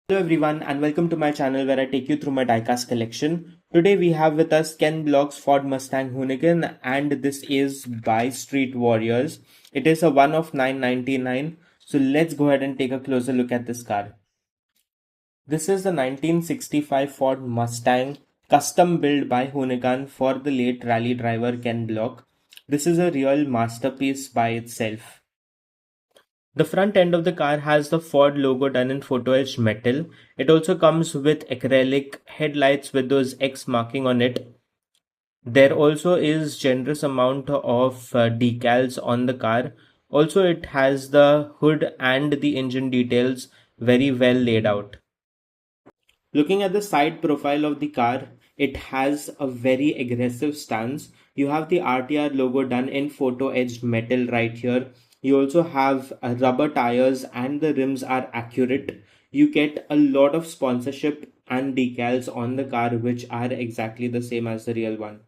Hello everyone and welcome to my channel where I take you through my diecast collection. Today we have with us Ken Block's Ford Mustang Hoonicorn and this is by Street Warriors. It is a one of 999. So let's go ahead and take a closer look at this car. This is the 1965 Ford Mustang custom built by Hoonicorn for the late rally driver Ken Block. This is a real masterpiece by itself. The front end of the car has the Ford logo done in photo-etched metal. It also comes with acrylic headlights with those X marking on it. There also is generous amount of decals on the car. Also, it has the hood and the engine details very well laid out. Looking at the side profile of the car, it has a very aggressive stance. You have the RTR logo done in photo etched metal right here. You also have rubber tires and the rims are accurate. You get a lot of sponsorship and decals on the car which are exactly the same as the real one.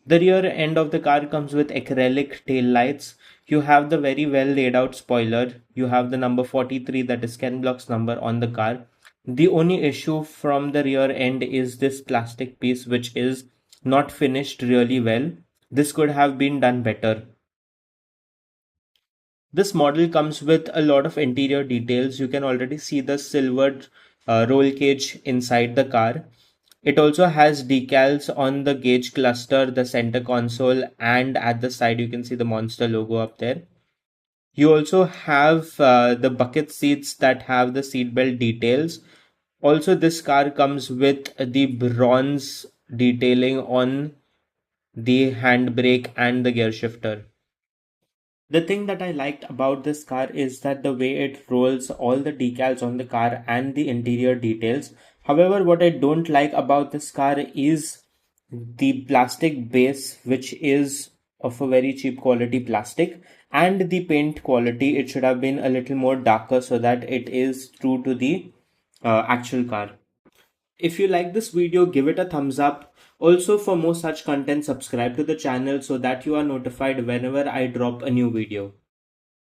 The rear end of the car comes with acrylic tail lights. You have the very well laid out spoiler. You have the number 43, that is Ken Block's number, on the car. The only issue from the rear end is this plastic piece which is not finished really well. This could have been done better. This model comes with a lot of interior details. You can already see the silvered roll cage inside the car. It also has decals on the gauge cluster, the center console, and at the side you can see the Monster logo up there. You also have the bucket seats that have the seatbelt details. Also, this car comes with the bronze detailing on the handbrake and the gear shifter. The thing that I liked about this car is that the way it rolls all the decals on the car and the interior details. However, what I don't like about this car is the plastic base, which is of a very cheap quality plastic, and the paint quality. It should have been a little more darker so that it is true to the actual car. If you like this video, give it a thumbs up. Also, for more such content, subscribe to the channel so that you are notified whenever I drop a new video.